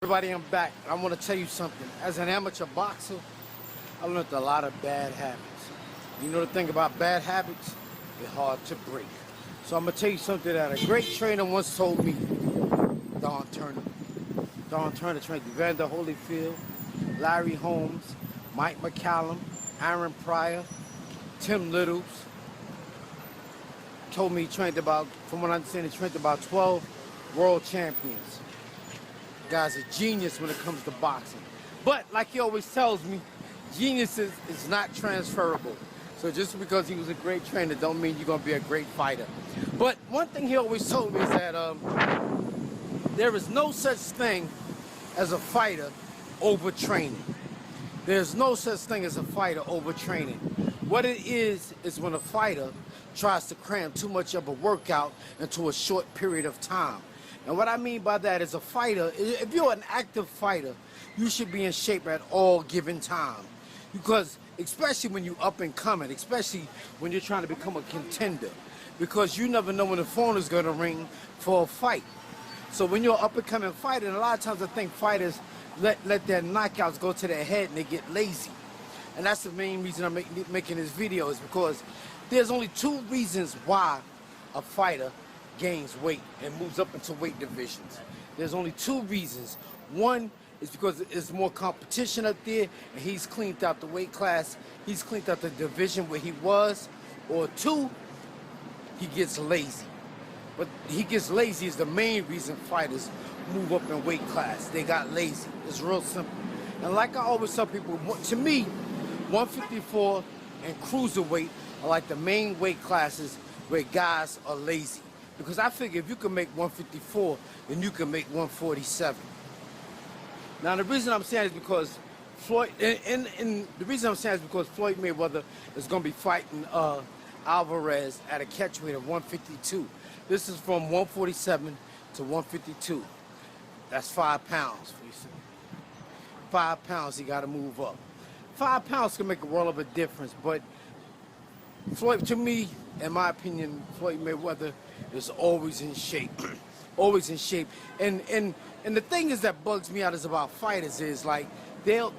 everybody, I'm back. I want to tell you something. As an amateur boxer, I learned a lot of bad habits. You know the thing about bad habits? They're hard to break. So I'm going to tell you something that a great trainer once told me. Don Turner. Don Turner trained Evander Holyfield, Larry Holmes, Mike McCallum, Aaron Pryor, Tim Littles. Told me he trained about, from what I understand, he trained about 12 world champions. The guy's a genius when it comes to boxing. But like he always tells me, genius is not transferable. So just because he was a great trainer don't mean you're going to be a great fighter. But one thing he always told me is that there is no such thing as a fighter overtraining. There's no such thing as a fighter overtraining. What it is when a fighter tries to cram too much of a workout into a short period of time. And what I mean by that is a fighter, if you're an active fighter, you should be in shape at all given time. Because especially when you're up and coming, especially when you're trying to become a contender. Because you never know when the phone is going to ring for a fight. So when you're an up and coming fighter, and a lot of times I think fighters let their knockouts go to their head and they get lazy. And that's the main reason I'm making this video, is because there's only two reasons why a fighter gains weight and moves up into weight divisions. There's only two reasons. One is because there's more competition up there and he's cleaned out the weight class, he's cleaned out the division where he was. Or two, he gets lazy. But he gets lazy is the main reason fighters move up in weight class. They got lazy. It's real simple. And like I always tell people, to me, 154 and cruiserweight are like the main weight classes where guys are lazy. Because I figure if you can make 154, then you can make 147. Now the reason I'm saying is because Floyd, and the reason I'm saying is because Floyd Mayweather is going to be fighting Alvarez at a catchweight of 152. This is from 147 to 152. That's 5 pounds. 5 pounds he got to move up. 5 pounds can make a world of a difference, but Floyd, to me, in my opinion, Floyd Mayweather is always in shape. Always in shape. And the thing is that bugs me out is about fighters is like they'll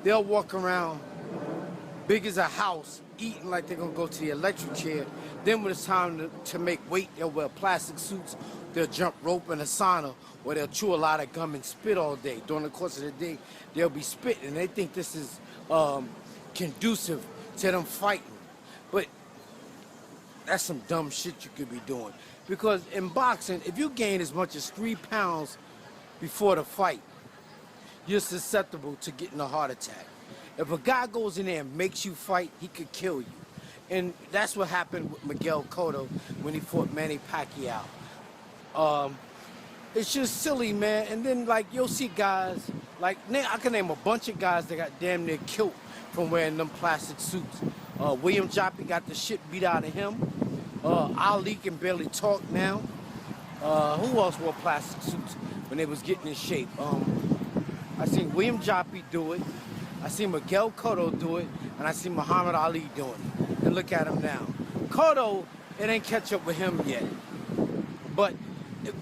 walk around big as a house, eating like they're gonna go to the electric chair. Then when it's time to make weight, they'll wear plastic suits, they'll jump rope in a sauna, or they'll chew a lot of gum and spit all day. During the course of the day, they'll be spitting, and they think this is conducive to them fighting. But that's some dumb shit you could be doing. Because in boxing, if you gain as much as 3 pounds before the fight, you're susceptible to getting a heart attack. If a guy goes in there and makes you fight, he could kill you. And that's what happened with Miguel Cotto when he fought Manny Pacquiao. It's just silly, man. And then, like, you'll see guys, like, I can name a bunch of guys that got damn near killed from wearing them plastic suits. William Joppy got the shit beat out of him. Ali can barely talk now. Who else wore plastic suits when they was getting in shape? I seen William Joppy do it. I seen Miguel Cotto do it. And I seen Muhammad Ali doing it. And look at him now. Cotto, it ain't catch up with him yet. But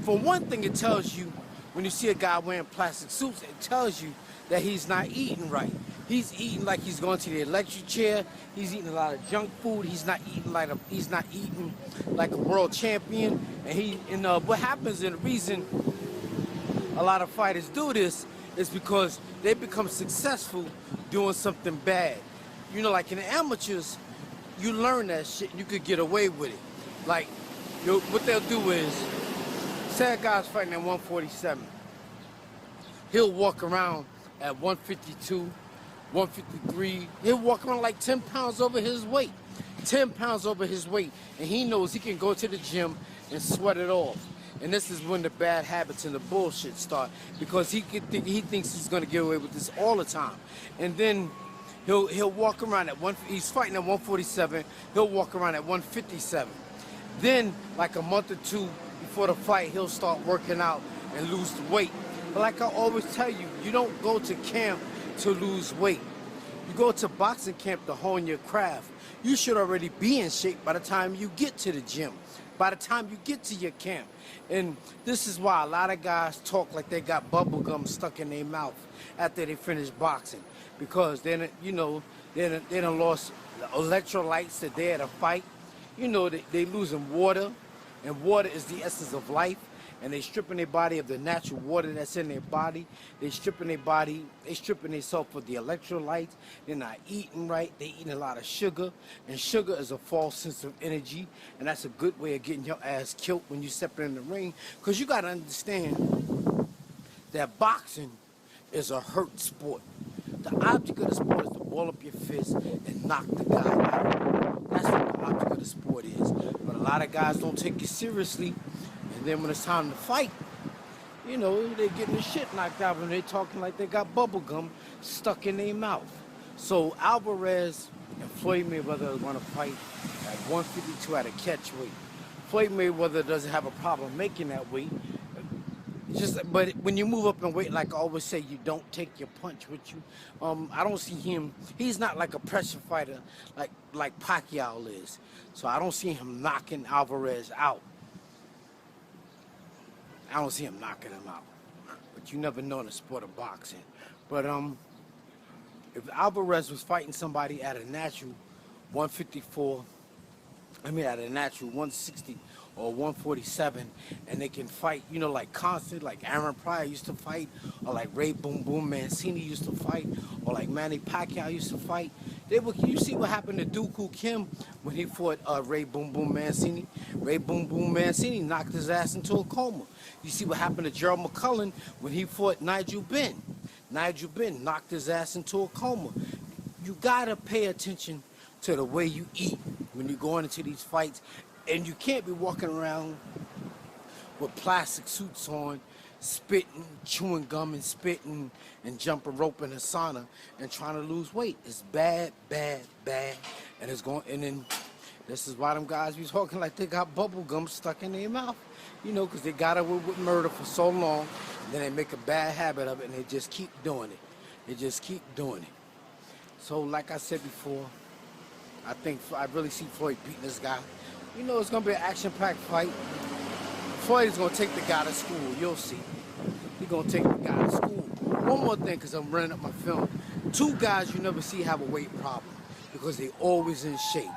for one thing, it tells you, when you see a guy wearing plastic suits, it tells you that he's not eating right. He's eating like he's going to the electric chair. He's eating a lot of junk food. He's not eating like a world champion. And what happens, and the reason a lot of fighters do this is because they become successful doing something bad. You know, like in the amateurs, you learn that shit and you could get away with it. Like, what they'll do is, say a guy's fighting at 147. He'll walk around at 152, 153. He'll walk around like 10 pounds over his weight. 10 pounds over his weight. And he knows he can go to the gym and sweat it off. And this is when the bad habits and the bullshit start. Because he thinks he's going to get away with this all the time. And then he'll walk around at he's fighting at 147. He'll walk around at 157. Then, like a month or two before the fight, he'll start working out and lose the weight. But like I always tell you, you don't go to camp to lose weight. You go to boxing camp to hone your craft. You should already be in shape by the time you get to the gym. by the time you get to your camp. And this is why a lot of guys talk like they got bubble gum stuck in their mouth after they finish boxing, because then, you know, they done lost the electrolytes that they had to fight. You know, they losing water, and water is the essence of life. And they stripping their body of the natural water that's in their body. They stripping their body, they stripping themselves of the electrolytes. They're not eating right. They eating a lot of sugar. And sugar is a false sense of energy. And that's a good way of getting your ass killed when you step in the ring. Because you got to understand that boxing is a hurt sport. The object of the sport is to ball up your fist and knock the guy out. That's what the object of the sport is. But a lot of guys don't take it seriously. And then when it's time to fight, you know, they're getting the shit knocked out and they're talking like they got bubble gum stuck in their mouth. So Alvarez and Floyd Mayweather are going to fight at 152 at a catch weight. Floyd Mayweather doesn't have a problem making that weight. But when you move up in weight, like I always say, you don't take your punch with you. I don't see him. He's not like a pressure fighter like Pacquiao is. So I don't see him knocking Alvarez out. I don't see him knocking him out. But you never know in the sport of boxing. But if Alvarez was fighting somebody at a natural 154, at a natural 160 or 147, and they can fight, you know, like constant, like Aaron Pryor used to fight, or like Ray Boom Boom Mancini used to fight, or like Manny Pacquiao used to fight. You see what happened to Dooku Kim when he fought Ray Boom Boom Mancini? Ray Boom Boom Mancini knocked his ass into a coma. You see what happened to Gerald McCullough when he fought Nigel Benn? Nigel Benn knocked his ass into a coma. You gotta pay attention to the way you eat when you're going into these fights, and you can't be walking around with plastic suits on, spitting, chewing gum and spitting, and jumping rope in a sauna and trying to lose weight. It's bad, bad, bad, and it's going. And then this is why them guys be talking like they got bubble gum stuck in their mouth, you know, because they got away with murder for so long, and then they make a bad habit of it, and they just keep doing it. They just keep doing it. So, like I said before, I really see Floyd beating this guy. You know, it's gonna be an action-packed fight. Floyd is gonna take the guy to school. You'll see. He's gonna take the guy to school. One more thing, because I'm running up my film. Two guys you never see have a weight problem because they always in shape.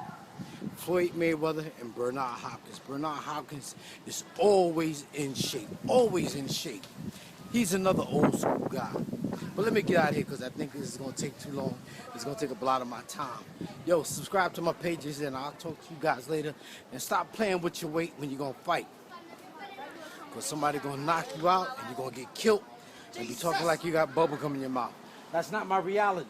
Floyd Mayweather and Bernard Hopkins. Bernard Hopkins is always in shape. Always in shape. He's another old school guy. But let me get out of here because I think this is going to take too long. It's going to take up a lot of my time. Yo, subscribe to my pages and I'll talk to you guys later. And stop playing with your weight when you're going to fight. Because somebody's going to knock you out and you're going to get killed and be talking like you got bubble gum in your mouth. That's not my reality.